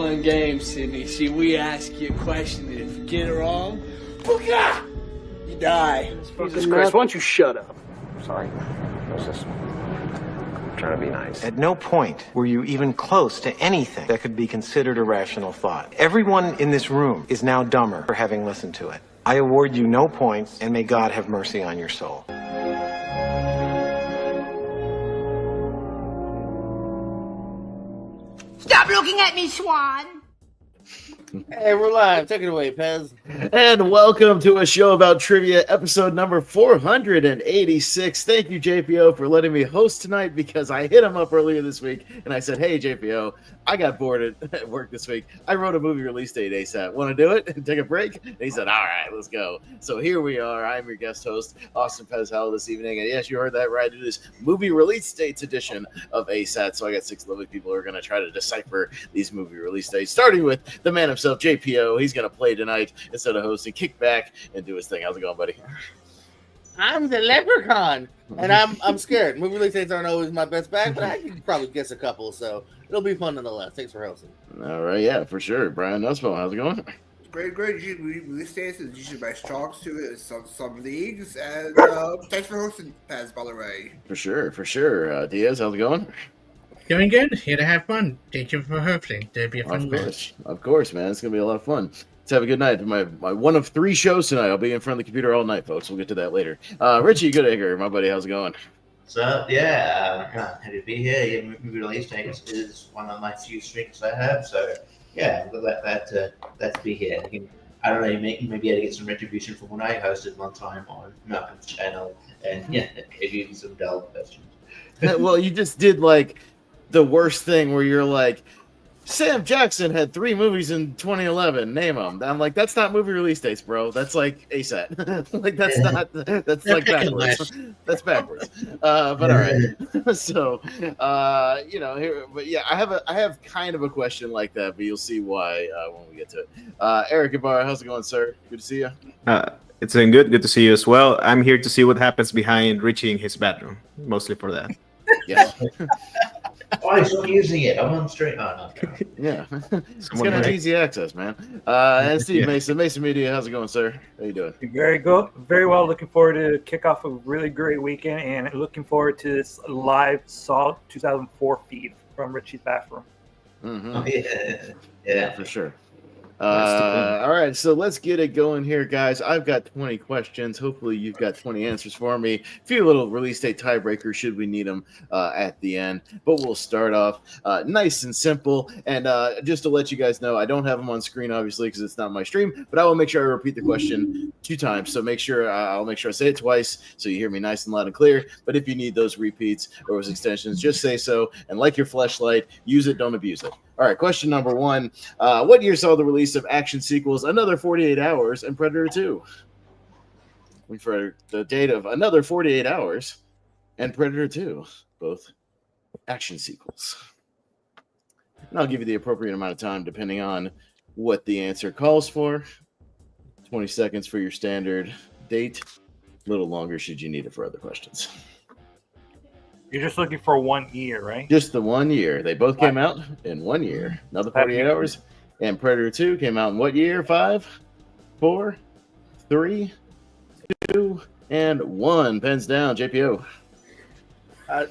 fun game, Sydney. See, we ask you a question, and if you get it wrong, booga! You die. Jesus Christ, why don't you shut up? Sorry. What's this? Trying to be nice. At no point were you even close to anything that could be considered a rational thought. Everyone in this room is now dumber for having listened to it. I award you no points, and may God have mercy on your soul. Stop looking at me, Swan! Hey, we're live. Take it away, Pez. And welcome to a show about trivia, episode number 486. Thank you, JPO, for letting me host tonight because I hit him up earlier this week and I said, hey, JPO, I got bored at work this week. I wrote a movie release date ASAP. Want to do it and take a break? And he said, all right, let's go. So here we are. I'm your guest host, Austin Pezhel, this evening. And yes, you heard that right. It is movie release dates edition of ASAT. So I got 6 lovely people who are going to try to decipher these movie release dates, starting with the man himself, JPO. He's going to play tonight instead of hosting. Kick back and do his thing. How's it going, buddy? I'm the leprechaun, and I'm scared. Movie release dates aren't always my best bet, but I can probably guess a couple, so it'll be fun nonetheless. Thanks for hosting. All right, yeah, for sure. Brian Nussbaum, how's it going? Great. Usually release dates is usually by strokes to it, some leagues, and thanks for hosting, Paz, by the way. For sure. Diaz, how's it going? Doing good. Here to have fun. Thank you for hosting. It'll be a fun match. Of course, man. It's gonna be a lot of fun. Let's have a good night. My one of 3 shows tonight. I'll be in front of the computer all night, folks. We'll get to that later. Richie Goodacre, my buddy, how's it going? So happy to be here. Yeah, movie release dates is one of my few strengths I have. So yeah, I'm glad to be here. I don't know, maybe I to get some retribution from when I hosted one time on Malcolm's channel, and yeah, maybe some dull questions. Well, you just did like the worst thing where you're like, Sam Jackson had 3 movies in 2011. Name them. I'm like, that's not movie release dates, bro. That's like ASAT. Like that's not. That's like backwards. That's backwards. But all right. So, here. But yeah, I have kind of a question like that, but you'll see why when we get to it. Eric Ibarra, how's it going, sir? Good to see you. It's been good. Good to see you as well. I'm here to see what happens behind Richie in his bedroom. Mostly for that. Yeah. Oh, he's not using it. I'm on straight. Oh, no. Yeah. It's gonna have easy access, man. And Steve Mason Media, how's it going, sir? How you doing? Very good. Very well. Looking forward to kick off a really great weekend and looking forward to this live Saw 2004 feed from Richie's bathroom. Mm-hmm. Oh, yeah, for sure. All right, so let's get it going here, guys. I've got 20 questions. Hopefully, you've got 20 answers for me. A few little release date tiebreakers should we need them at the end. But we'll start off nice and simple. And just to let you guys know, I don't have them on screen, obviously, because it's not my stream. But I will make sure I repeat the question 2 times. So I'll make sure I say it twice so you hear me nice and loud and clear. But if you need those repeats or those extensions, just say so. And like your fleshlight, use it, don't abuse it. All right, question number 1. What year saw the release of action sequels Another 48 Hours and Predator 2? For the date of Another 48 Hours and Predator 2, both action sequels. And I'll give you the appropriate amount of time depending on what the answer calls for. 20 seconds for your standard date. A little longer should you need it for other questions. You're just looking for 1 year, right? Just the 1 year. They both came out in 1 year. Another 48 Hours and Predator 2 came out in what year? 5, 4, 3, 2, and 1. Pens down. JPO.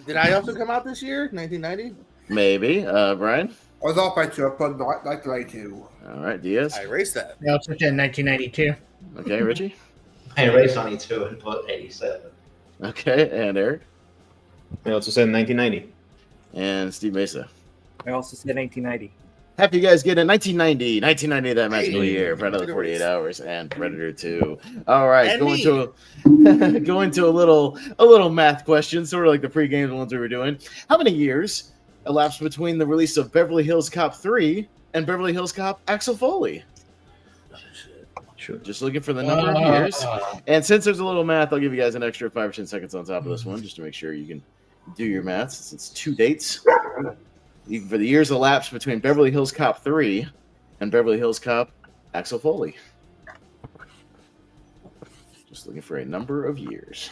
Did I also come out this year? 1990? Maybe. Brian? I was off by 2. I put 1992. All right. Diaz? I erased that. I also said 1992. Okay. Richie? I erased 92 and put 87. Okay. And Eric? I also said 1990. And Steve Mesa. I also said 1990. Happy you guys get it. 1990, that magical year for Another 48 Hours and Predator 2. All right, And going to a little math question, sort of like the pre-game ones we were doing. How many years elapsed between the release of Beverly Hills Cop 3 and Beverly Hills Cop Axel Foley? Sure. Just looking for the number of years. And since there's a little math, I'll give you guys an extra 5 or 10 seconds on top of this one, just to make sure you can do your math. Since it's 2 dates for the years elapsed between Beverly Hills Cop 3 and Beverly Hills Cop Axel Foley. Just looking for a number of years.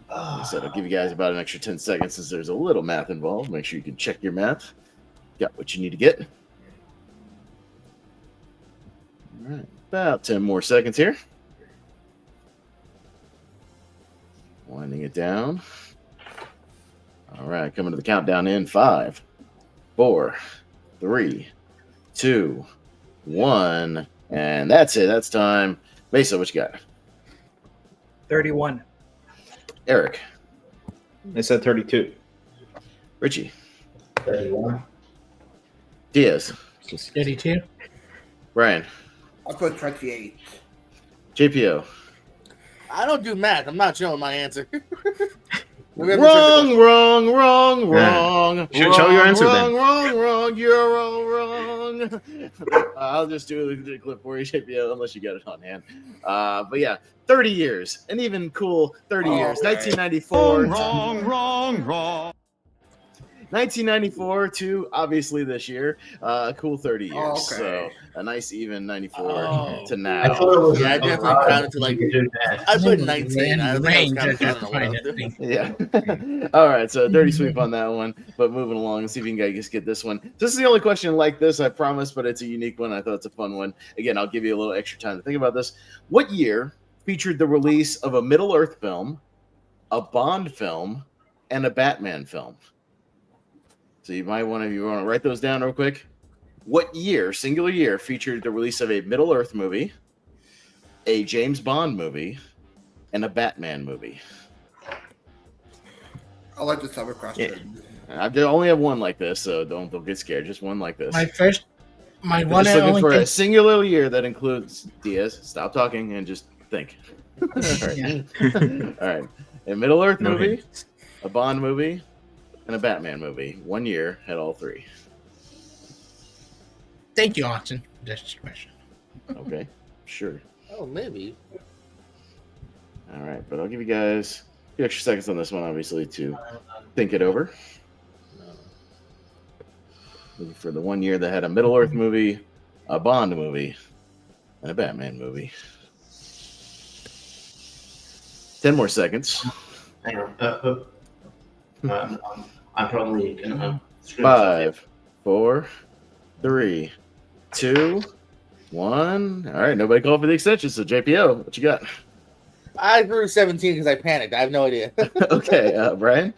Like I said, I'll give you guys about an extra 10 seconds since there's a little math involved. Make sure you can check your math. Got what you need to get. right, about 10 more seconds here. Winding it down. All right, coming to the countdown in 5, 4, 3, 2, 1, and that's it. That's time. Mesa, what you got? 31. Eric. I said 32. Richie. 31. Diaz. 32. Brian. I'll put 28. JPO. I don't do math. I'm not showing my answer. Wrong. Show your answer then. Wrong. You're all wrong. I'll just do the clip for you, JPO, unless you got it on hand. But yeah, 30 years. An even cool 30 years. 1994. Wrong. 1994 to obviously this year. Cool 30 years. Okay. So a nice even 94 to now. I thought it was Yeah, I definitely counted to like. I put 19. I think I was kind of counting what I was doing. Yeah. All right. So dirty sweep on that one. But moving along, let's see if you can just get this one. This is the only question like this, I promise, but it's a unique one. I thought it's a fun one. Again, I'll give you a little extra time to think about this. What year featured the release of a Middle-earth film, a Bond film, and a Batman film? So you might want to write those down real quick. What year, singular year, featured the release of a Middle-earth movie, a James Bond movie, and a Batman movie? I like this other question. I only have one like this, so don't get scared. Just one like this. My I'm one just and looking only for thing. a singular year that includes Diaz. Stop talking and just think. All right. All right. A Middle-earth movie, a Bond movie, and a Batman movie. 1 year had all three. Thank you, Austin. That's the question. Okay, sure. Oh, maybe. All right, but I'll give you guys a few extra seconds on this one, obviously, to think it over. Looking for the 1 year that had a Middle-earth movie, a Bond movie, and a Batman movie. 10 more seconds. Hang on. I'm probably gonna. 5, 4, 3, 2, 1. All right, nobody called for the extension. So JPO, what you got? I grew 17 because I panicked. I have no idea. Okay, Brian.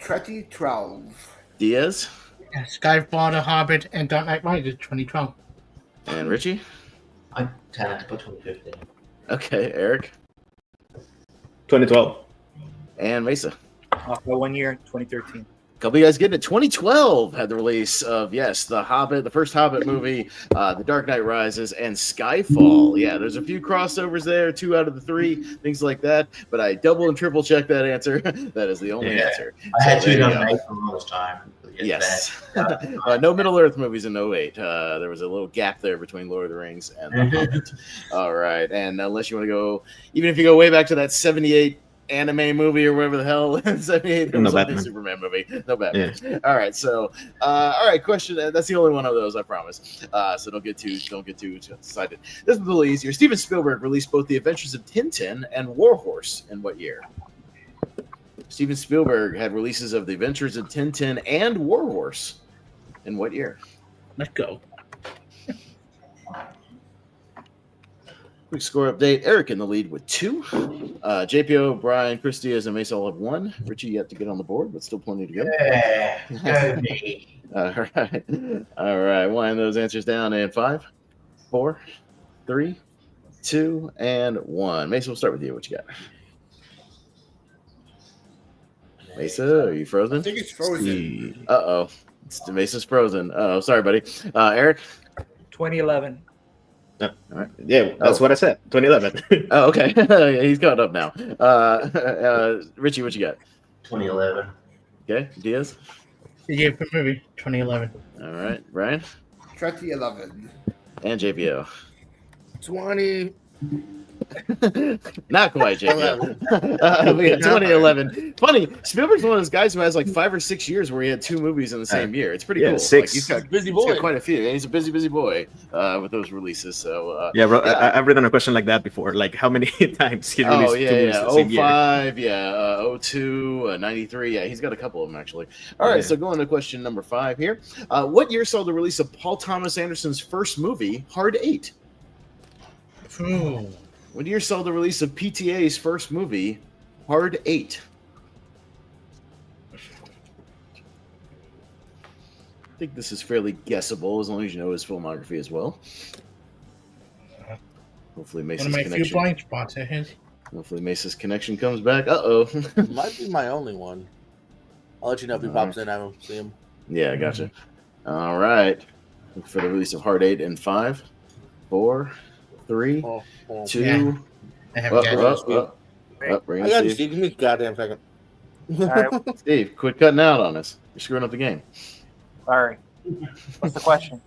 2012. Diaz. Yeah, Skyfall, The Hobbit, and Dark Knight Rises 2012. And Richie. I tend to put 2015. Okay, Eric. 2012. And Mesa. Off by 1 year, 2013. Couple of you guys getting it. 2012 had the release of, yes, The Hobbit, the first Hobbit movie, The Dark Knight Rises, and Skyfall. Yeah, there's a few crossovers there, 2 out of the 3, things like that. But I double and triple checked that answer. That is the only answer. I had So 2008 for the longest time. Yes. No Middle-earth movies in 08. There was a little gap there between Lord of the Rings and The Hobbit. All right. And unless you want to go, even if you go way back to that 78 anime movie or whatever the hell, 78, there was a Superman movie. No Batman. Yeah. All right. So, all right. Question. That's the only one of those, I promise. So don't get too excited. This is a little easier. Steven Spielberg released both The Adventures of Tintin and Warhorse in what year? Steven Spielberg had releases of The Adventures of Tintin and Warhorse in what year? Let's go. Quick score update. Eric in the lead with 2. JPO, Brian, Chris Diaz, and Mesa all have 1. Richie yet to get on the board, but still plenty to go. Yeah, go me. All right. All right. Wind those answers down in 5, 4, 3, 2, and 1. Mesa, we'll start with you. What you got? Mesa, are you frozen? I think it's frozen. Uh-oh. Mesa's frozen. Uh-oh. Sorry, buddy. Eric? 2011. All right. Yeah, that's what I said. 2011. Oh, okay. Yeah, he's caught up now. Richie, what you got? 2011. Okay. Diaz? The year for movie, 2011. All right. Brian? 2011. And JPO? 20. Not quite, JPO. We got 2011. Funny, Spielberg's one of those guys who has like 5 or 6 years where he had 2 movies in the same year. It's pretty cool. 6. Like, he's got busy boy. He's got quite a few. And he's a busy boy with those releases. So yeah, bro, I've written a question like that before. Like how many times he released 2 movies the same year? 05, yeah, 02, 93. Yeah, he's got a couple of them actually. All right, so going to question number 5 here. What year saw the release of Paul Thomas Anderson's first movie, Hard 8? Ooh. What year saw the release of PTA's first movie, Hard 8? I think this is fairly guessable as long as you know his filmography as well. Hopefully One Mace's of my connection. few blind spots of his. Hopefully Mace's connection comes back. Uh-oh. Might be my only one. I'll let you know if he pops in. I don't see him. Yeah, gotcha. All right. Look for the release of Hard 8 in 5, 4, 3, 2. Yeah. I have Bring I in got you, Steve. Steve. Give me a goddamn second. All right. Steve, quit cutting out on us. You're screwing up the game. Sorry. What's the question?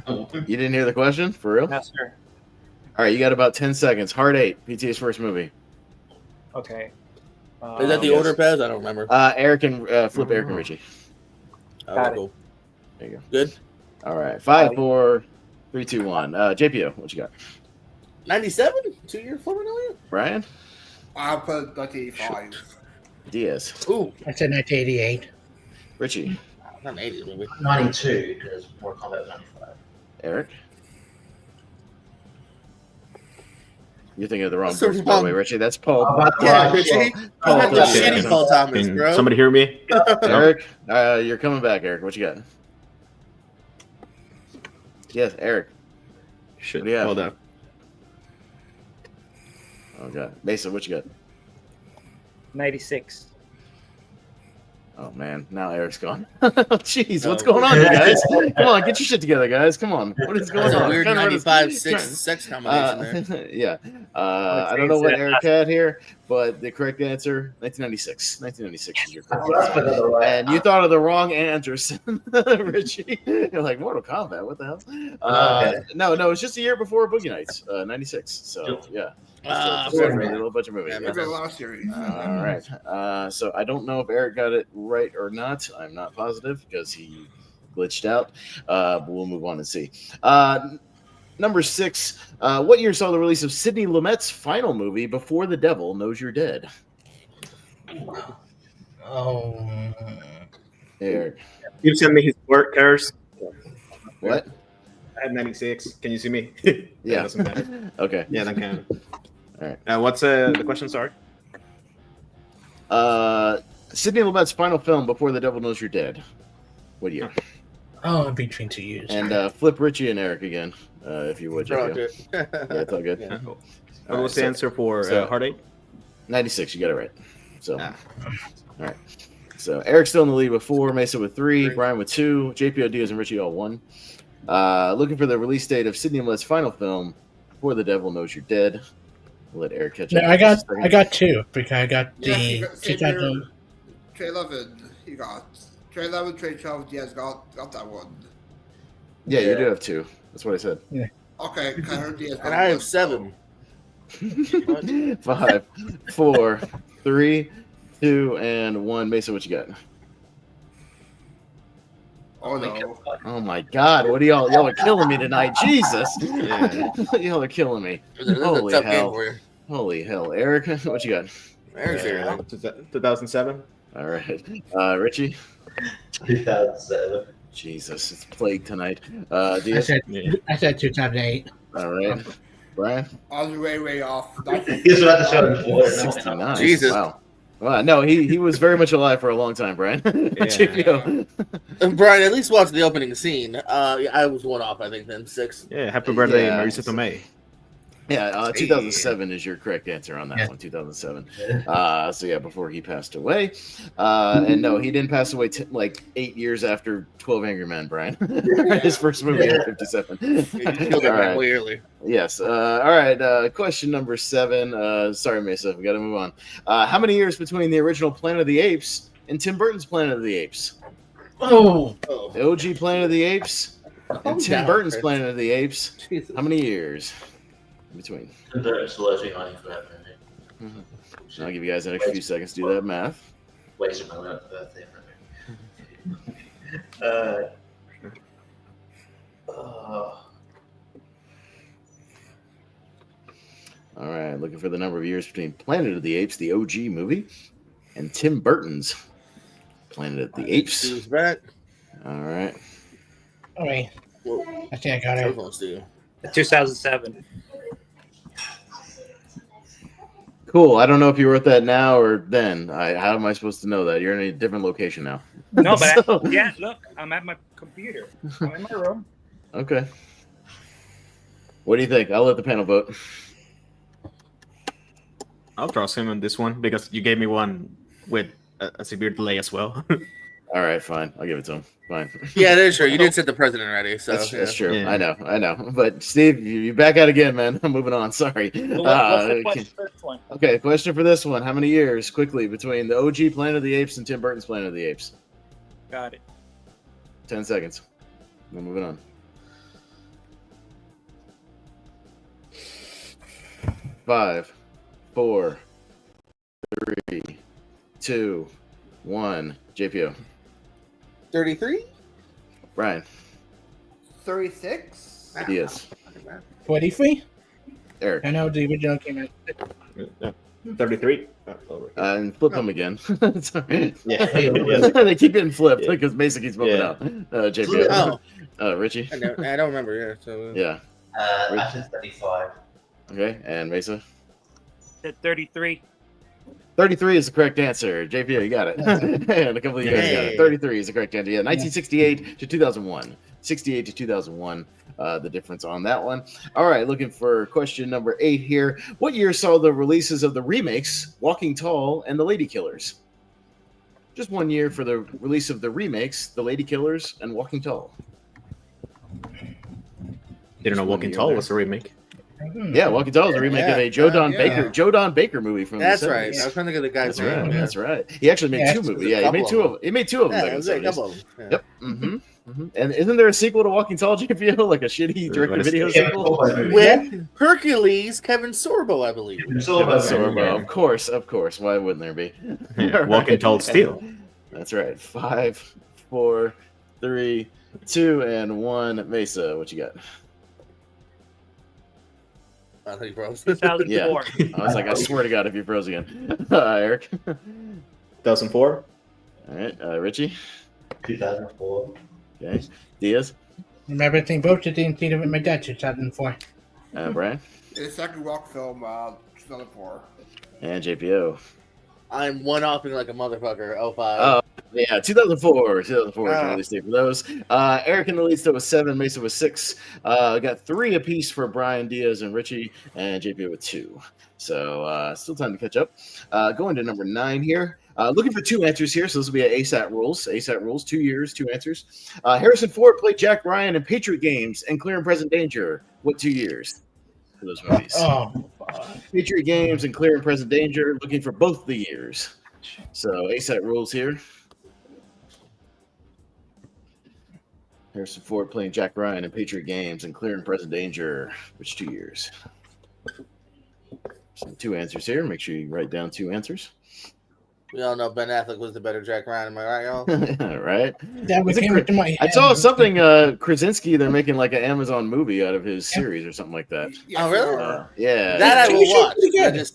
You didn't hear the question? For real? No, sir. All right, you got about 10 seconds. Hard 8, PTA's first movie. Okay. Is that the order, Pez? I don't remember. Eric and Flip, Eric and Richie. Got it. Cool. There you go. Good. All right, 5, 4, 3, 2, 1. JPO, what you got? 97? 2 year Flipper million? Brian? I'll put 1985. Diaz. Ooh. I said 1988. Richie. Not an 80s movie. 92, because Mortal Kombat was 95. Eric? You're thinking of the wrong That's the person, by the wrong- way, Richie. That's Paul. Yeah, Richie. Paul That's Thomas. shitty Paul Thomas, Can bro. somebody hear me? Eric, you're coming back, Eric. What you got? Yes, Eric. Shit, What do you have? hold up. Oh, God. Mason, what you got? 96. Oh, man. Now Eric's gone. Jeez, what's going on, you guys? Come on, get your shit together, guys. Come on. What is going That's a on? weird Kinda hard to- 95-6 sex combination there. Yeah. I don't know what Eric had here, but the correct answer, 1996. 1996 is your correct answer. And you thought of the wrong Anderson, Richie. You're like, Mortal Kombat, what the hell? No, it's just a year before Boogie Nights, 96. So, yeah. Ah, Just a little bunch of movies. Yeah, Yeah. It's a lot of series. All right. So I don't know if Eric got it right or not. I'm not positive because he glitched out. But we'll move on and see. Number 6. What year saw the release of Sidney Lumet's final movie, Before the Devil Knows You're Dead? Oh. Eric. You send me his work, Curse. What? I had 96. Can you see me? Yeah. Doesn't matter. Okay. Yeah, that can. All right. What's the question? Sorry. Sidney Lumet's final film, Before the Devil Knows You're Dead. What year? Oh, between 2 years. And flip Richie and Eric again, if you would. Draw JPO. it. Yeah, it's all good. Yeah. What was the answer for Hard 8? 96. You got it right. So, all right. So Eric's still in the lead with 4, Mesa with 3, Brian with 2, JPO, Diaz, and Richie all 1. Looking for the release date of Sidney Lumet's final film, Before the Devil Knows You're Dead. We'll let Eric catch No, up. I got 2 because I got Yeah, the you got same 2000. year, Trey 11. You got Trey 11, Trey 12. Diaz got that one. Yeah, you do have 2. That's what I said. Okay, I heard Diaz. And I have 7. 5, 4, 3, 2, and 1. Mesa, what you got? Oh no. Oh my God! What are y'all are killing me tonight? Jesus! Yeah. Y'all are killing me. This is a Holy tough game hell! for you. Holy hell, Eric, what you got? Eric's here. 2007. All right, Richie. 2007. Jesus, it's plague tonight. I Diaz? said 2008. All right, Brian. I was way off. He's about to show before. 69. Jesus. Wow. Wow. No, he was very much alive for a long time, Brian. JPO. And Brian, at least watch the opening scene. I was 1 off, I think, then 6. Yeah, happy birthday, Yeah. Marisa Tomei. Yeah, 2007 is your correct answer on that Yeah. one. 2007. So yeah, before he passed away, and no, he didn't pass away like 8 years after 12 Angry Men. Brian, his first movie in '57. He killed it right way early. Yes. All right. Question number 7. Sorry, Mesa. We got to move on. How many years between the original Planet of the Apes and Tim Burton's Planet of the Apes? Oh. The OG Planet of the Apes and Tim Burton's Planet of the Apes. Jesus. How many years in between? It's losing money for that movie. I'll give you guys an extra few seconds to do that math. Wasted my birthday. All right, looking for the number of years between Planet of the Apes, the OG movie, and Tim Burton's Planet of the Apes. Steve's back. All right. Wait. Whoa. I think I got it. Everyone's Steve. 2007. Cool. I don't know if you wrote that now or then. How am I supposed to know that? You're in a different location now. No, but So- yeah, look, I'm at my computer. I'm in my room. Okay. What do you think? I'll let the panel vote. I'll trust him on this one because you gave me one with a severe delay as well. All right, fine. I'll give it to him. Fine. Yeah, that is true. You did set the president already, so That's true. Yeah. I know. But Steve, you back out again, man. I'm moving on. Sorry. What's the question for this one? Okay, question for this one. How many years, quickly, between the OG Planet of the Apes and Tim Burton's Planet of the Apes? Got it. 10 seconds. We're moving on. 5, 4, 3, 2, 1. JPO. 33. Brian. 36. Diaz. 23? Eric. I know the original came out. 33. And flip them again. Sorry. Yeah. They keep getting flipped because Mason keeps moving out. JPO. Richie. I don't remember. Yeah. So. Yeah. I said 35. Okay. And Mesa. At 33. 33 is the correct answer. JPO, you got it. And a couple of you guys got it. 33 is the correct answer. Yeah, 1968 to 2001. 68 to 2001, the difference on that one. All right, looking for question number 8 here. What year saw the releases of the remakes Walking Tall and The Lady Killers? Just 1 year for the release of the remakes, The Lady Killers and Walking Tall. Didn't know Walking Tall was a remake. Yeah, Walking Tall is a remake of a Joe Don Baker movie from That's the 70s. right. I was trying to think of the guy's That's name. right. Yeah. That's right. He actually made 2 movies. Yeah, he made 2 of them. He made 2 of them. Yeah, back it in was the a 70s. couple of them. Yeah. Yep. Mm-hmm. And isn't there a sequel to Walking Tall, JPO? Like a shitty direct-to-video sequel? With Hercules, Kevin Sorbo, I believe. Sorbo. Of course. Why wouldn't there be? Yeah, Walking Tall still. That's right. 5, 4, 3, 2, and 1. Mesa, what you got? I think froze. 2004. Yeah. I was like, I swear to God, if you froze again. Eric. 2004. All right. Richie. 2004. Okay. Diaz. Remember, everything voted didn't see it with my dad 2004. Brian. The second rock film, 2004. And JPO. I'm one-offing like a motherfucker. 05. Oh, yeah, 2004. 2004 is the release date for those. Eric in the lead still was 7. Mesa was 6. Got 3 apiece for Brian, Diaz, and Richie, and JPO with 2. So still time to catch up. Going to number 9 here. Looking for 2 answers here, so this will be an ASAT rules. ASAT rules, 2 years, 2 answers. Harrison Ford played Jack Ryan in Patriot Games and Clear and Present Danger. What 2 years for those movies? Oh, Patriot Games and Clear and Present Danger. Looking for both the years. So ASAT rules here. Harrison Ford playing Jack Ryan in Patriot Games and Clear and Present Danger. Which 2 years? So 2 answers here. Make sure you write down 2 answers. We all know Ben Affleck was the better Jack Ryan. Am I right, y'all? Right. that would came into my head. I saw something. Krasinski. They're making like an Amazon movie out of his series or something like that. Oh, really? Yeah. That I will watch. Pretty good.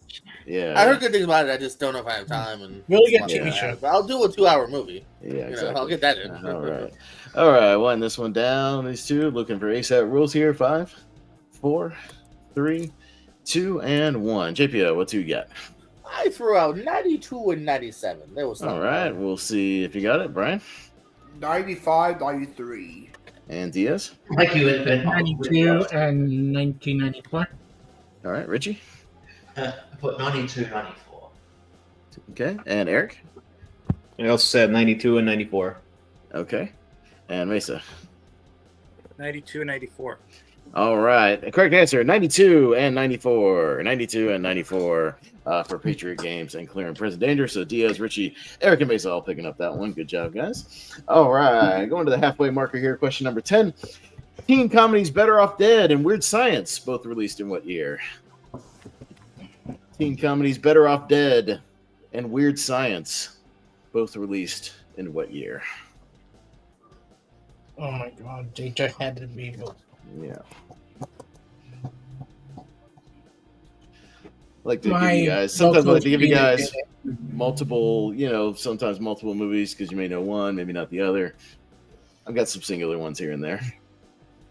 Yeah. I heard good things about it. I just don't know if I have time. And Really good Yeah. TV show. But I'll do a 2-hour movie. Yeah. Exactly. I'll get that in. All right. All right. One this one down. These 2 looking for ASAP rules here. 5, 4, 3, 2, and 1. JPO, what 2 you got? I threw out 92 and 97. There was something. All right. We'll see if you got it, Brian 95, 93. and Diaz. Thank you, Infant. 92 and 1994. All right, Richie. I put 92, 94. Okay, and Eric. I also said 92 and 94. Okay, and Mesa. 92 and 94. All right. The correct answer, 92 and 94. 92 and 94 for Patriot Games and Clear and Present Danger. So Diaz, Richie, Eric, and Mesa all picking up that one. Good job, guys. All right. Going to the halfway marker here. Question number 10. Teen comedies Better Off Dead and Weird Science both released in what year? Teen comedies Better Off Dead and Weird Science both released in what year? Oh my god, they just had to be. Yeah. Like to give My you guys sometimes I local like to give you theater guys did multiple, sometimes multiple movies because you may know one, maybe not the other. I've got some singular ones here and there.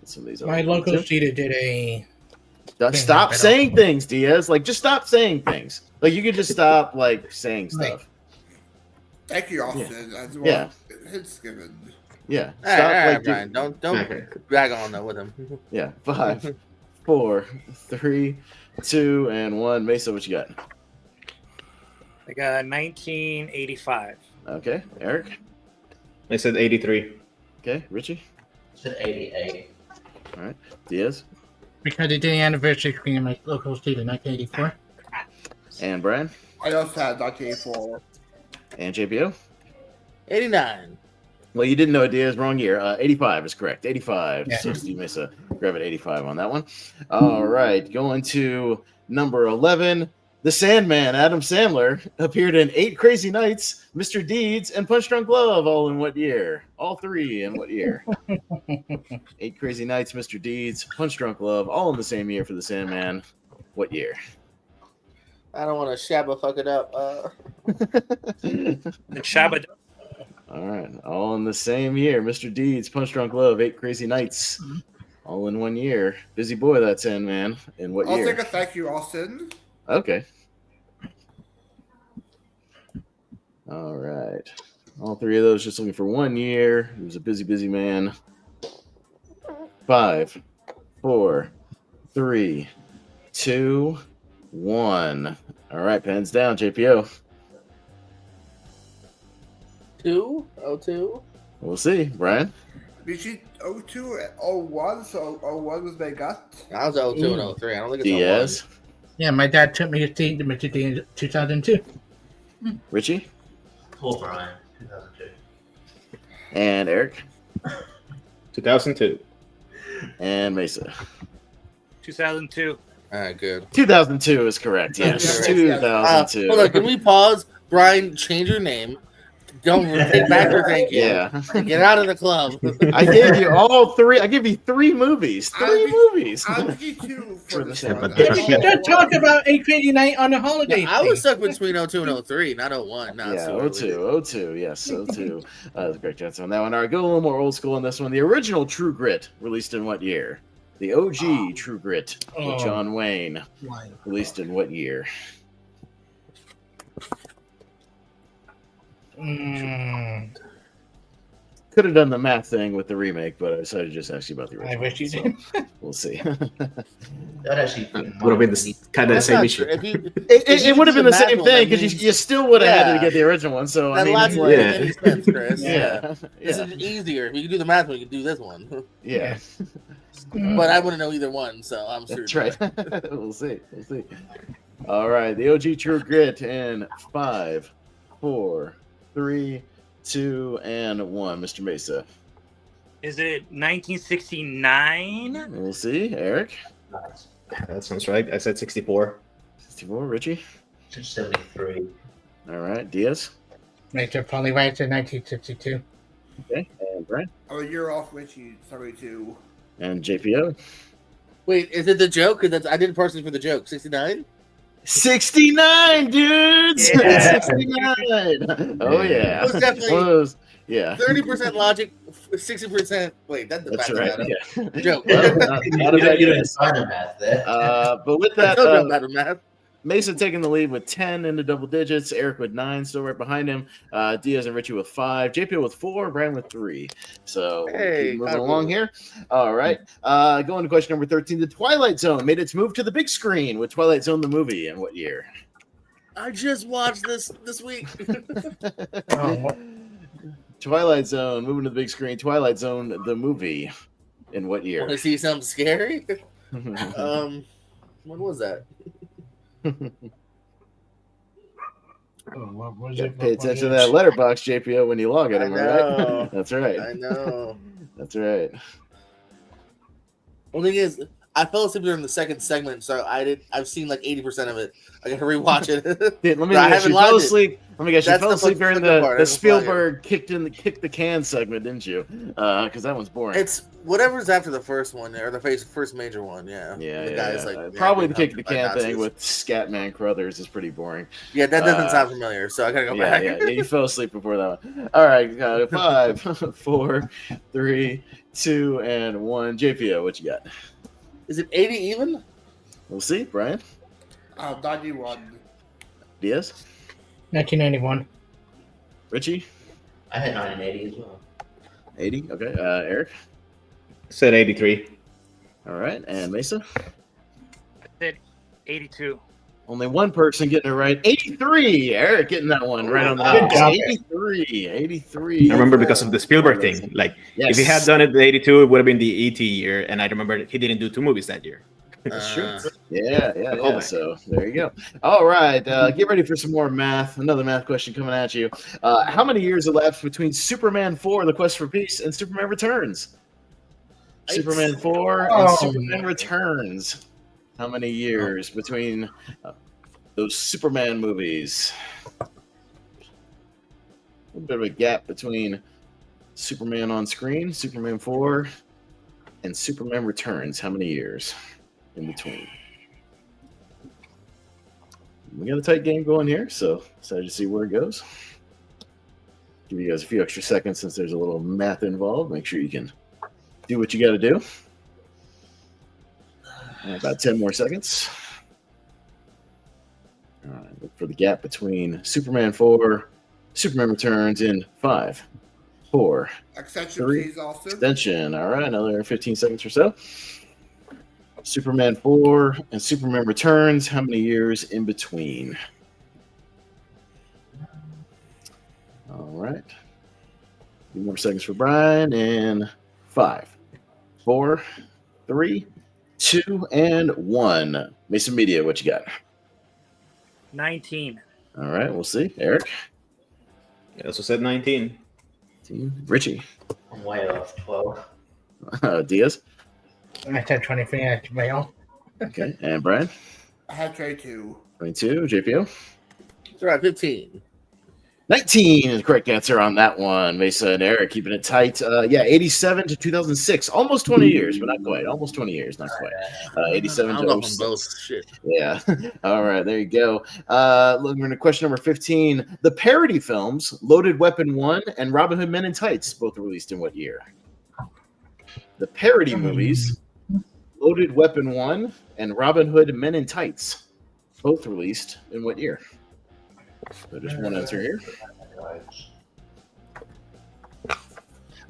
Some of these My other ones local too. theater did a Stop saying things, Diaz. Like, just stop saying things. Like, you could just stop, like, saying stuff. Thank you, Austin. As well. Yeah. It's given. Yeah. All right, Brian. Don't drag on though with him. Yeah. 5, 4, 3, 2, and 1. Mesa, what you got? I got 1985. Okay. Eric? I said 83. Okay. Richie? I said 88. All right. Diaz? Because it did the anniversary screen in my local state in 1984. And Brian? I also had 1984. And JPO? 89. Well, you didn't know Diaz. Wrong year. 85 is correct. 85. Yeah. 60 Mesa. Grab it 85 on that one. All right. Going to number 11. The Sandman, Adam Sandler, appeared in 8 Crazy Nights, Mr. Deeds, and Punch Drunk Love, all in what year? All 3 in what year? 8 Crazy Nights, Mr. Deeds, Punch Drunk Love, all in the same year for the Sandman. What year? I don't want to Shabba fuck it up. Shabba. All right. All in the same year. Mr. Deeds, Punch Drunk Love, 8 Crazy Nights, all in 1 year. Busy boy, that Sandman. In what I'll year? take a thank you, Austin. Okay. All right. All 3 of those just looking for 1 year. He was a busy man. 5, 4, 3, 2, 1. All right, pens down, JPO. 2? We'll see. Brian? Did she 02 and 01? So 01 was my gut. I was 02 and 03. I don't think it's Diaz? Yeah, my dad took me to see the Mr. D in 2002. Richie? Poor Brian, 2002. And Eric? 2002. And Mesa? 2002. All right, good. 2002 is correct. Yes, 2002. Hold on, can we pause? Brian, change your name. Don't take back your thank you. Yeah. Get out of the club. I gave you all 3. I gave you 3 movies. 3 movies. I'll give you 2 for this Yeah, one. Yeah, but you don't talk about 8 Crazy Night on the holiday. I was stuck between 02 and 03, not 01. Not Yeah, so early. 02, yes, 02. That's a great answer on that one. All right, go a little more old school on this one. The original True Grit, released in what year? The OG True Grit with John Wayne, released in what year? Could have done the math thing with the remake, but I decided to just ask you about the original. I wish you did. We'll see. That actually Would have been kind of the same issue. It would have been the same thing because you still would have had to get the original one. So That I mean, last one yeah. makes sense, Chris. Yeah. This is easier. If you can do the math one, you can do this one. Yeah. But I wouldn't know either one, so I'm sure. That's right. We'll see. All right, the OG True Grit in 5, 4, 3, 2, and 1. Mr. Mesa. Is it 1969? We'll see. Eric. That sounds right. I said 64. 64. Richie. 73. All right, Diaz. Major Polly White in 1962. Okay, and Brian. Oh, you're off, Richie. 72. And JPO. Wait, is it the joke? Because I did it personally for the joke. 69? 69, dudes. Yeah. 69. Oh yeah. It was definitely One of those. Yeah. 30% logic, 60%. Wait, that's the That's fact right. about it. Yeah. Joke. Well, not a bad You don't guess. sign the math there. But with that, Don't know about math. Mason taking the lead with 10 into double digits. Eric with 9, still right behind him. Diaz and Richie with 5. JPO with 4. Brian with 3. So Hey, keep moving God, along here. All right. Going to question number 13. The Twilight Zone made its move to the big screen with Twilight Zone the movie in what year? I just watched this week. Twilight Zone moving to the big screen. Twilight Zone the movie in what year? Want to see something scary? When was that? What was Yeah, it? pay attention to that letterbox, JPO, when you log at him, all know. right? That's right. I know. That's right. Only thing is, I fell asleep during the second segment, so I've seen like 80% of it. I gotta rewatch it. Dude, let me I guess, haven't you fell logged it. asleep. Let me guess, you That's fell the asleep during fucking part. I the didn't log it. Spielberg kick the can segment, didn't you? Because that one's boring. It's whatever's after the first one, or the first major one. Yeah. yeah, The yeah, guy's yeah. like Probably the yeah, kick the can Nazis. thing with Scatman Crothers is pretty boring. Yeah, that doesn't sound familiar, so I gotta go back. Yeah, you fell asleep before that one. All right, 5, 4, 3, 2, and 1. JPO, what you got? Is it 80 even? We'll see. Brian? 91. Diaz? 1991. Richie? I had 1980 as well. 80. Okay. Eric? Said 83. All right. And Mesa? I said 82. Only one person getting it right. 83. Eric getting that one right on the Good nose. job. 83. 83. I remember because of the Spielberg thing. Like, if he had done it in 82, it would have been the E.T. year. And I remember he didn't do 2 movies that year. That's true. Yeah. So there you go. All right. Get ready for some more math. Another math question coming at you. How many years elapsed between Superman 4, The Quest for Peace, and Superman Returns? Superman 4 and Superman Returns. How many years between those Superman movies? A little bit of a gap between Superman on screen, Superman 4, and Superman Returns. How many years in between? We got a tight game going here, so excited to see where it goes. Give you guys a few extra seconds since there's a little math involved. Make sure you can do what you got to do. About 10 more seconds. All right, look for the gap between Superman 4, Superman Returns in 5, 4, Extension, 3. please, also. Extension. All right, another 15 seconds or so. Superman 4 and Superman Returns. How many years in between? All right. A few more seconds for Brian. And 5, 4, 3, 2, and 1. Mason Media, what you got? 19. All right, we'll see. Eric? I also said 19. Richie? I'm way off. 12. Diaz? I said 23 at Rail. Okay, and Brian? I had 22. 22. JPO? It's right, 15. 19 is the correct answer on that one. Mesa and Eric keeping it tight. 87 to 2006. Almost 20 years, but not quite. Almost 20 years, not quite. 87 I'm to off on 06. both. Shit. Yeah. All right, there you go. Looking into question number 15. The parody films Loaded Weapon 1 and Robin Hood Men in Tights both released in what year? The parody movies Loaded Weapon 1 and Robin Hood Men in Tights both released in what year? So just one answer here.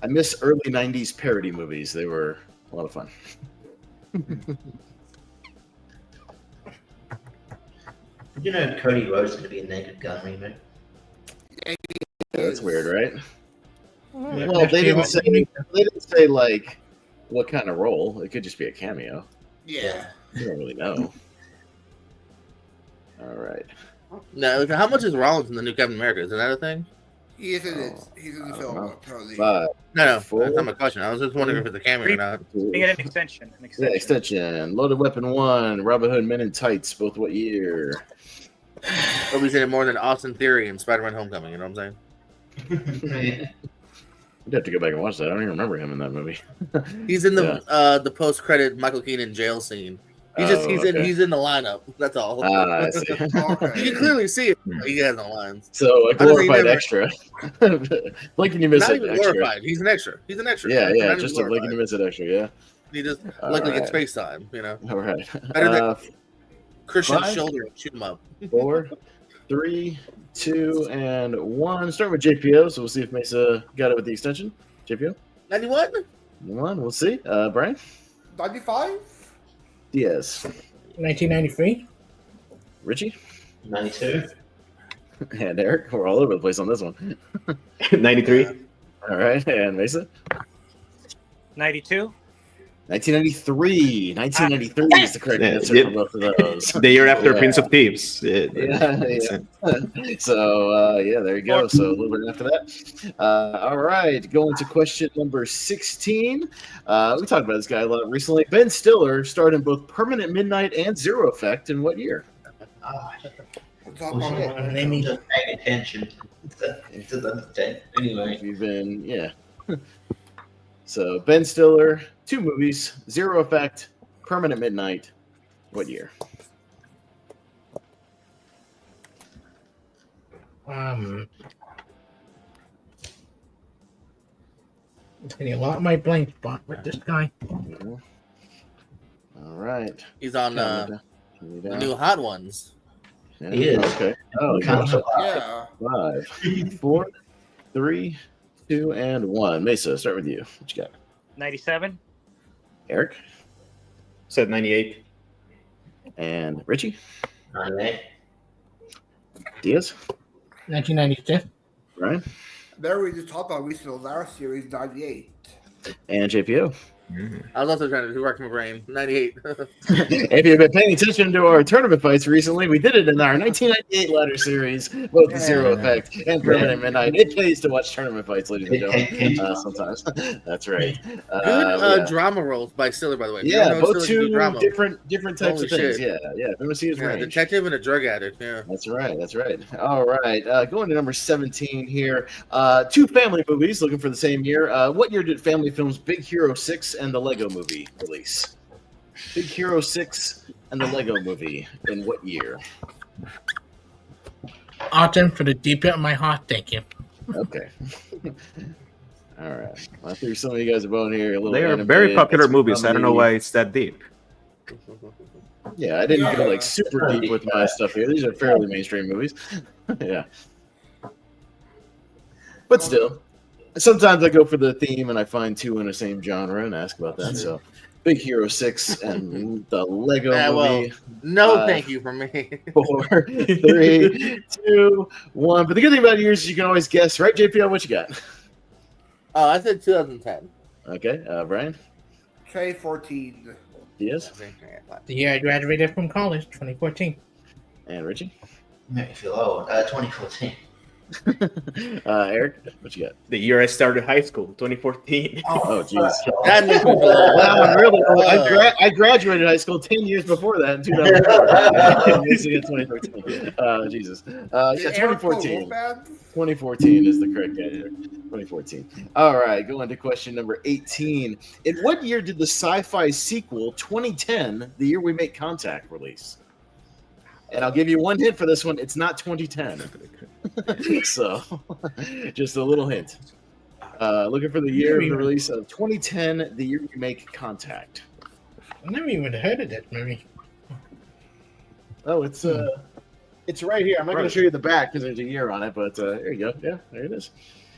I miss early 90s parody movies. They were a lot of fun. You know Cody Rhodes is going to be a Naked Gun remake? That's weird, right? Yeah, Well, they didn't say like what kind of role. It could just be a cameo. Yeah. You don't really know. All right. Now, how much is Rollins in the new Captain America? Is that a thing? He is in it. He's in the film, apparently. 5. No, Four. that's not my question. I was just wondering if it's a cameo or not. We get an extension. Yeah, extension. Loaded Weapon 1, Robin Hood Men in Tights, both what year? Nobody's in it more than Austin Theory and Spider-Man Homecoming. You know what I'm saying? I'd have to go back and watch that. I don't even remember him in that movie. He's in the post-credit Michael Keaton jail scene. He's in the lineup. That's all. I see. You can clearly see it. He has no lines. So a How does he glorified never- extra. Blink and you miss Not it. even Extra. glorified. He's an extra. He's an extra. Yeah, Not even just a blink and glorified. you miss it extra. Yeah. He just All luckily right. gets space time. You know, All right. better than Christian 5, shoulder and shoot him up. 4, 3, 2, and 1. Start with JPO. So we'll see if Mesa got it with the extension. JPO. 91. 1. We'll see. Brian. 95? Diaz. 1993. Richie. 92. And Eric. We're all over the place on this one. 93. All right. And Mesa. 92. 1993. 1993 is the correct answer for both of those. The year after Yeah. Prince of Thieves. Yeah. So, there you go. So, a little bit after that. All right. Going to question number 16. We talked about this guy a lot recently. Ben Stiller starred in both Permanent Midnight and Zero Effect in what year? Just paying attention. Anyway. We've been, yeah. So, Ben Stiller, 2 movies, Zero Effect, Permanent Midnight. What year? Getting a lot of my blank spot with this guy. All right. He's on The new hot ones. Yeah, He is. okay. Oh, Comes gosh. up. Yeah. 5, 4, 3, 2, and 1. Mesa, start with you. What you got? 97. Eric Said 98. and Richie. 98. Diaz. 1996. Brian There we just talked about recently Lara series 98. and JPO. I was also trying to work my brain. 98. If you've been paying attention to our tournament fights recently, we did it in our 1998 ladder series, both the Zero Effect and Permanent Midnight. It pays to watch tournament fights, ladies and gentlemen. Sometimes. That's right. Good Yeah. drama roles by Stiller, by the way. Yeah, You know both Stiller can do two drama. different types Holy of things. shit. Yeah. Let me see his Yeah, range. detective and a drug addict. Yeah. That's right. All right. Going to number 17 here. Two family movies looking for the same year. What year did Family Films Big Hero 6 and the Lego Movie release? Big Hero 6 and the Lego Movie in what year? Autumn for the deep of my heart. Thank you. Okay. All right. I threw some of you guys a bone here. A little They are animated. very popular It's movies. I don't know funny. why it's that deep. Yeah, I didn't go like super deep with my stuff here. These are fairly mainstream movies. Yeah. But still, sometimes I go for the theme and I find two in the same genre and ask about that. So, Big Hero 6 and the Lego movie. No, thank you for me. 4, 3, 2, 1. But the good thing about yours is you can always guess, right, JPL? What you got? Oh, I said 2010. Okay, Brian? K14. Diaz? The year I graduated from college, 2014. And Richie? Make me feel old. 2014. Eric, what you got? The year I started high school, 2014. Oh, jeez. That makes me feel old. That one really. I graduated high school 10 years before that in 2004. This is 2013. Jesus. Yeah, 2014. 2014 is the correct answer. 2014. All right, going to question number 18. In what year did the sci-fi sequel 2010, The Year We Make Contact, release? And I'll give you one hint for this one. It's not 2010. So, just a little hint. Looking for the year of the release of 2010, The Year We Make Contact. I never even heard of that movie. Oh, it's right here. I'm not going to show you the back because there's a year on it, but there you go. Yeah, there it is.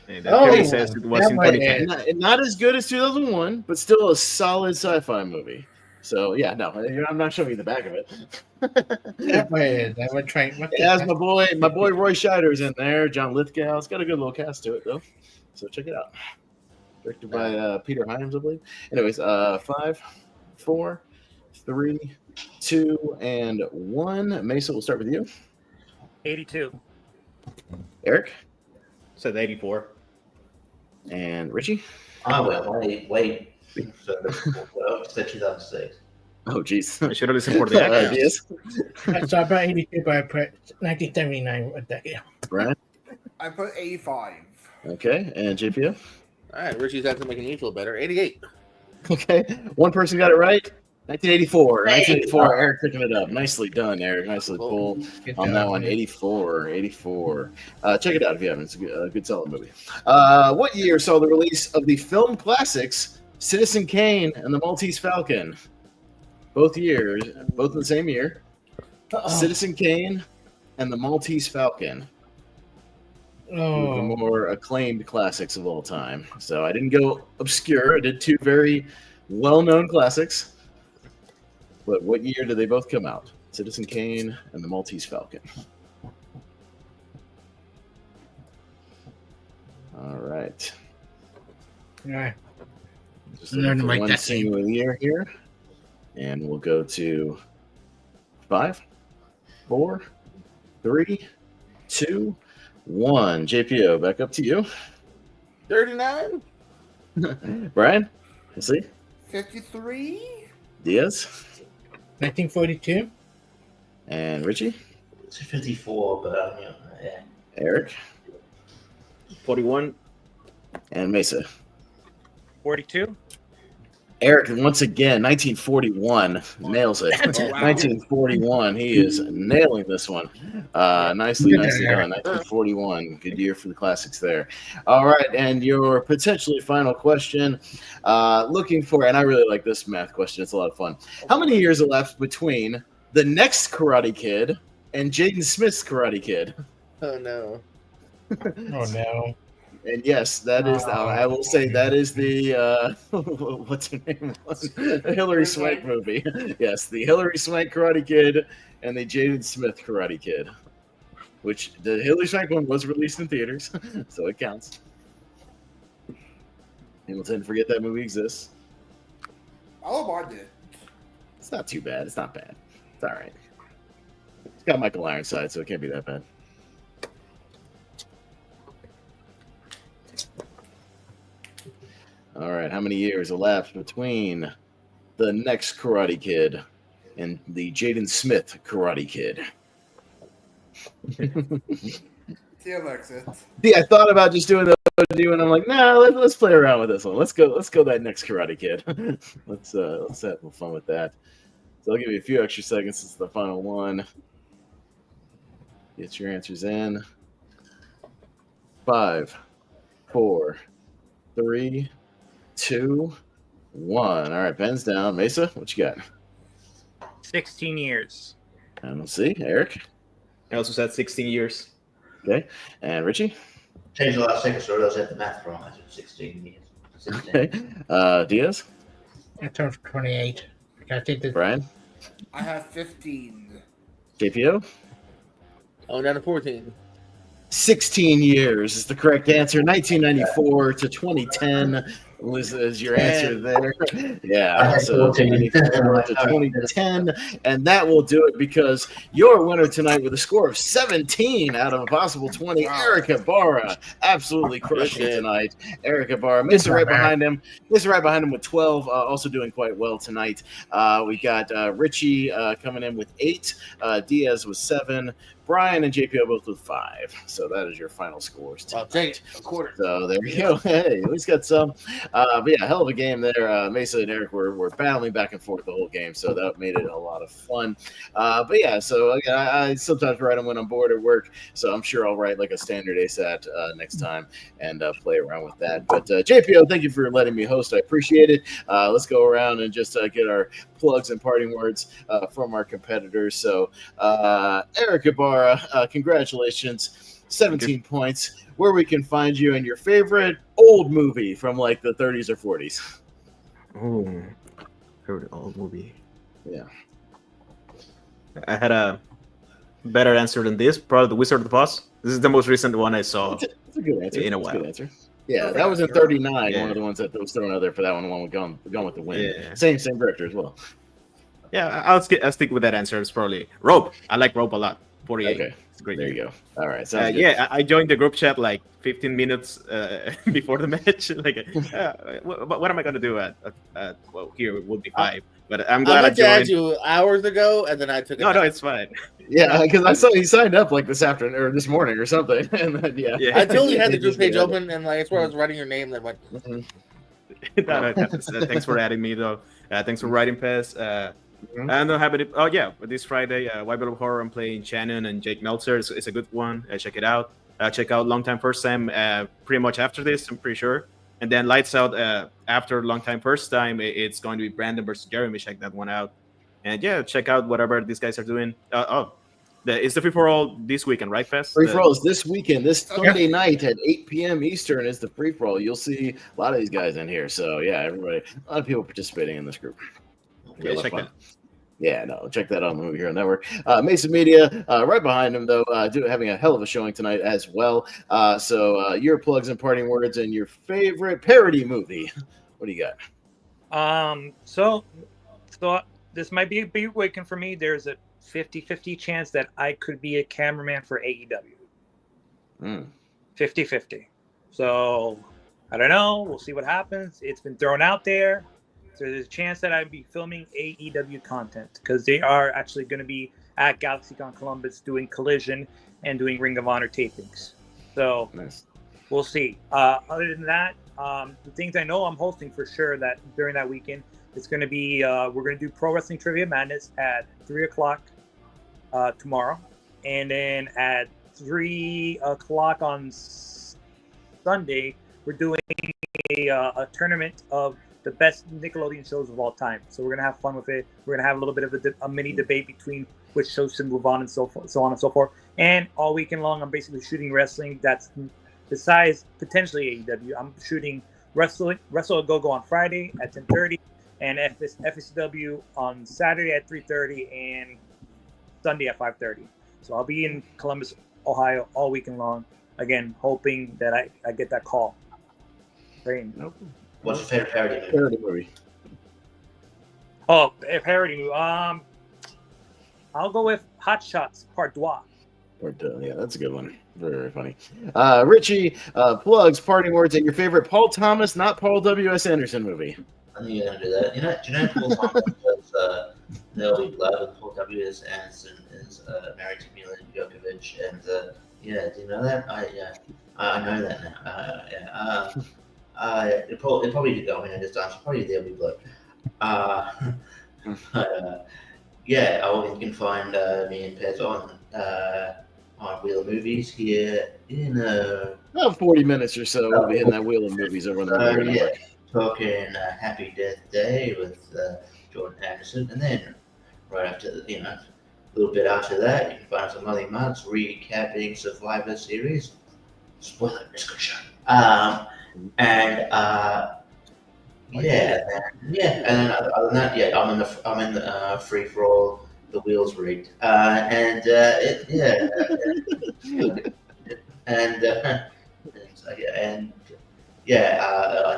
And that clearly says it was in 2010. Not as good as 2001, but still a solid sci-fi movie. So yeah, no, I'm not showing you the back of it. I would try. It has my boy Roy Scheider's in there. John Lithgow. It's got a good little cast to it though, so check it out. Directed by Peter Hyams, I believe. Anyways, 5, 4, 3, 2, and 1. Mesa, we'll start with you. 82. Eric Said 84. and Richie. I went way. So, said 2006. Oh, jeez. I should have listened for the actors. Yes. I saw about 82, but I put 1979 a decade. Brian. I put 85. Okay, and JPO. All right, Richie's had to make me feel better. 88. Okay, one person got it right. 1984. 1984. Eric picking it up. Nicely done, Eric. Nicely pulled on that one. 84. Check it out if you haven't. It's a good solid movie. What year saw the release of the film classics Citizen Kane and the Maltese Falcon? Both in the same year. Citizen Kane and the Maltese Falcon. Two of the more acclaimed classics of all time. So I didn't go obscure. I did two very well-known classics. But what year did they both come out? Citizen Kane and the Maltese Falcon. All right. All right. Just looking for one single year here. And we'll go to 5, 4, 3, 2, 1. JPO, back up to you. 39. Brian, let's see. 53. Diaz. 1942. And Richie. It's 54, but yeah. Eric. 41. And Mesa. 42. Eric, once again, 1941 nails it. Oh, wow. 1941, he is nailing this one. Nicely done. 1941, good year for the classics there. All right, and your potentially final question, looking for, and I really like this math question. It's a lot of fun. How many years are left between the next Karate Kid, and Jaden Smith's Karate Kid. Oh no. Oh no. And yes, that is. I will say that is the what's her name? The Hilary Swank movie. Yes, the Hilary Swank Karate Kid and the Jaden Smith Karate Kid, which the Hilary Swank one was released in theaters, so it counts. People tend to forget that movie exists. All of mine did. It's not too bad. It's not bad. It's all right. It's got Michael Ironside, so it can't be that bad. All right, how many years elapsed between the next Karate Kid and the Jaden Smith Karate Kid? See, Alexis. See, I thought about just doing the OG, and I'm like, nah, let's play around with this one. Let's go that next Karate Kid. let's have some fun with that. So I'll give you a few extra seconds. This is the final one. Get your answers in. 5, 4, 3, 2, 1. All right, pens down. Mesa, what you got? 16 years. I don't see. Eric? I also said 16 years. Okay. And Richie? Changed the last second, so I was at the math wrong. I said 16 years. 16. Okay. Diaz? I turned 28. I think that Brian? I have 15. JPO? Oh, down to 14. 16 years is the correct answer. 1994 to 2010 is your answer there. Yeah, so 1994 to 2010. And that will do it because your winner tonight with a score of 17 out of a possible 20, Eric Ibarra, absolutely crushing it tonight. Eric Ibarra, Mr. right behind him. Mr. right behind him with 12, also doing quite well tonight. We got Richie coming in with 8, Diaz with 7, Brian and JPO both with 5. So that is your final scores. I'll take it. A quarter. So there you go. Hey, at least got some. But yeah, hell of a game there. Mesa and Eric were battling back and forth the whole game, so that made it a lot of fun. But yeah, so I sometimes write them when I'm bored at work, so I'm sure I'll write like a standard ASAT next time and play around with that. But JPO, thank you for letting me host. I appreciate it. Let's go around and just get our plugs and parting words from our competitors. So Eric Ibarra, congratulations, 17 points. Where we can find you and your favorite old movie from like the 30s or 40s. Oh, favorite old movie. Yeah. I had a better answer than this. Probably The Wizard of Oz. This is the most recent one I saw. It's a good answer. In a That's while. good answer. Yeah, that was in 39. Yeah. One of the ones that was thrown out there for that one. One with Gone with the Wind. Yeah. Same director as well. Yeah, I'll stick with that answer. It's probably Rope. I like Rope a lot. 48. Okay. It's great. There you go. All right. Sounds good. Yeah, I joined the group chat like 15 minutes before the match. Like, what am I going to do at well, here it would be 5. But I'm glad I meant to add joined. you hours ago, and then I took it. No, back. it's fine. Yeah, because I saw he signed up like this afternoon or this morning or something, and then yeah. I totally had the group Just page did. open, and like it's where I was writing your name. Then went. No, thanks for adding me though. Thanks for writing, Pez. I don't have it. Oh yeah, this Friday, White Belt of Horror. I'm playing Shannon and Jake Meltzer. It's a good one. Check it out. Check out Long Time First Time. Pretty much after this, I'm pretty sure. And then Lights Out after Long Time First Time. It's going to be Brandon versus Jeremy. Check that one out. And yeah, check out whatever these guys are doing. It's the free for all this weekend, right, Pez? Free for all is this weekend, this Sunday night at 8 p.m. Eastern is the free for all. You'll see a lot of these guys in here. So yeah, everybody, a lot of people participating in this group. Yeah, check that. Yeah, no, check that out on the Movie Hero Network. Mason Media, right behind him though, having a hell of a showing tonight as well. So your plugs and parting words and your favorite parody movie. What do you got? So this might be a big weekend for me. There's a 50-50 chance that I could be a cameraman for AEW. 50-50. So I don't know. We'll see what happens. It's been thrown out there. So there's a chance that I'd be filming AEW content because they are actually going to be at GalaxyCon Columbus doing Collision and doing Ring of Honor tapings. So nice. We'll see. Other than that, the things I know I'm hosting for sure that during that weekend, it's going to be, we're going to do Pro Wrestling Trivia Madness at 3 o'clock tomorrow. And then at 3 o'clock on Sunday, we're doing a tournament of the best Nickelodeon shows of all time. So we're gonna have fun with it. We're gonna have a little bit of a mini debate between which shows should move on and so on and so forth. And all weekend long, I'm basically shooting wrestling. That's besides potentially AEW. I'm shooting Wrestle a Go-Go on Friday at 10:30, and FSW on Saturday at 3:30, and Sunday at 5:30. So I'll be in Columbus, Ohio all weekend long. Again, hoping that I get that call. Praying. What's your favorite parody movie? Oh, a parody movie. I'll go with Hot Shots Part 2. Yeah, that's a good one. Very, very funny. Richie, plugs, parting words, and your favorite Paul Thomas, not Paul W.S. Anderson movie. I think you're gonna do that. Do you know Paul Thomas does There'll Be Blood with Paul W.S. Anderson is married to Mila Djokovic, and yeah, do you know that? I know that now. It probably did go in this time. Probably There'll Be Blood. Yeah, you can find me and Pez on Wheel of Movies here in about 40 minutes or so. We'll be hitting that Wheel of Movies over on the yeah, talking Happy Death Day with Jordan Anderson, and then right after a little bit after that, you can find some Molly Months recapping Survivor Series. Spoiler, it's a good show. And then other than that, I'm in the free for all. The wheels rigged, I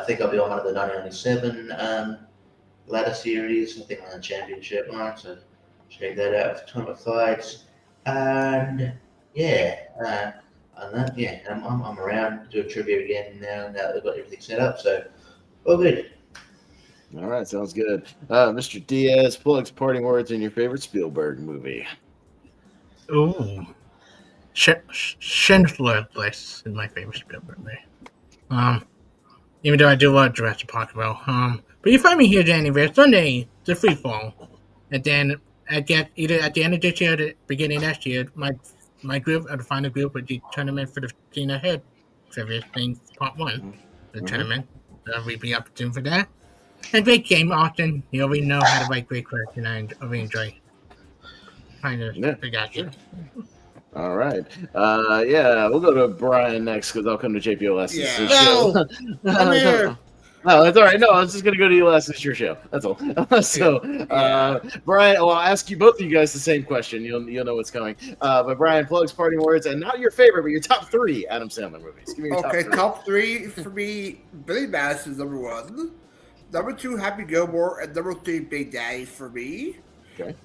think I'll be on one of the 1997 ladder series. I think on the championship one, so check that out for tournament fights. And I'm around doing trivia again now that we've got everything set up. So all good. All right, sounds good. Mr. Diaz, plugs, parting words, and your favorite Spielberg movie. Ooh. Schindler's List is my favorite Spielberg movie. Even though I do love Jurassic Park, though. But you find me here January, Sunday, the free fall. And then either at the end of this year or the beginning of next year, my group, or the final group, with the tournament for the Tina Head Trivia thing, part 1. The tournament. We'll be up soon for that. A great game, Austin. You already know how to write great questions, and I really enjoy trying to figure out you. All right. We'll go to Brian next because I'll come to JPO last. Yeah. No, I'm here. No, that's all right. No, I was just going to go to you last. It's your show. That's all. Brian, I'll ask you both of you guys the same question. You'll know what's coming. But Brian, plugs, parting words, and not your favorite, but your top 3 Adam Sandler movies. Give me your top 3 for me. Billy Madison is number 1. Number 2, Happy Gilmore, and number 3, Big Daddy for me. Okay.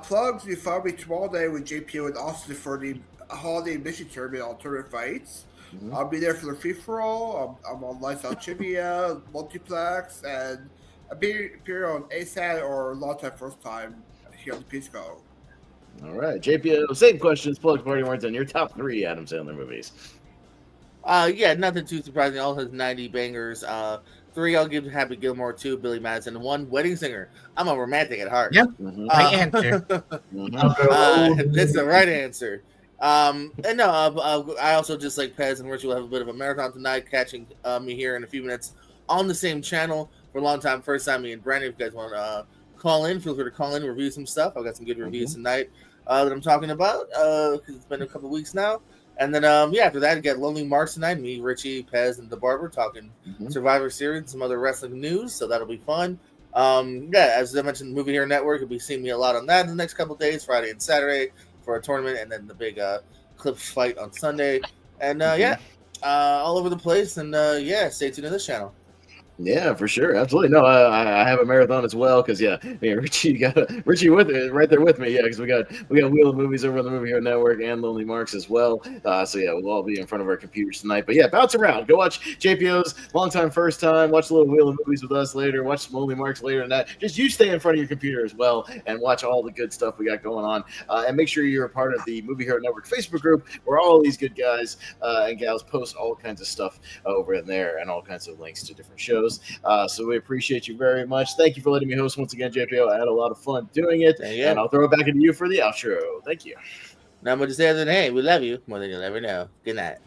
Plugs, you follow me tomorrow night with JPO and Austin for the holiday mission tournament on tournament fights. Mm-hmm. I'll be there for the free-for-all. I'm on Lifestyle Trivia, Multiplex, and appear on ASAT or Long Time First Time here on the Pisco. All right. JPO, same questions, plugs, parting words, and your top 3 Adam Sandler movies. Nothing too surprising. All his 90 bangers. 3, I'll give Happy Gilmore. 2, Billy Madison. 1, Wedding Singer. I'm a romantic at heart. Yep. Right answer. That's the right answer. I also just like Pez and Rich will have a bit of a marathon tonight, catching me here in a few minutes on the same channel for a long time. First time, me and Brandon. If you guys want to call in, feel free to call in, review some stuff. I've got some good reviews tonight that I'm talking about because it's been a couple weeks now. And then, after that, you got Lonely Marks tonight. Me, Richie, Pez, and the Barber talking Survivor Series and some other wrestling news. So that'll be fun. As I mentioned, the Movie Hero Network, you'll be seeing me a lot on that in the next couple of days, Friday and Saturday for a tournament, and then the big Clips fight on Sunday. And, all over the place. And, stay tuned to this channel. Yeah, for sure, absolutely. No, I have a marathon as well because Richie with it right there with me. Yeah, because we got Wheel of Movies over on the Movie Hero Network and Lonely Marks as well. We'll all be in front of our computers tonight. But bounce around, go watch JPO's long time, first time. Watch a little Wheel of Movies with us later. Watch some Lonely Marks later than that. Just you stay in front of your computer as well and watch all the good stuff we got going on. And make sure you're a part of the Movie Hero Network Facebook group where all these good guys and gals post all kinds of stuff over in there and all kinds of links to different shows. So we appreciate you very much. Thank you for letting me host once again, JPO. I had a lot of fun doing it, and I'll throw it back into you for the outro. Thank you. Now I'm going to say, hey, we love you more than you'll ever know. Good night.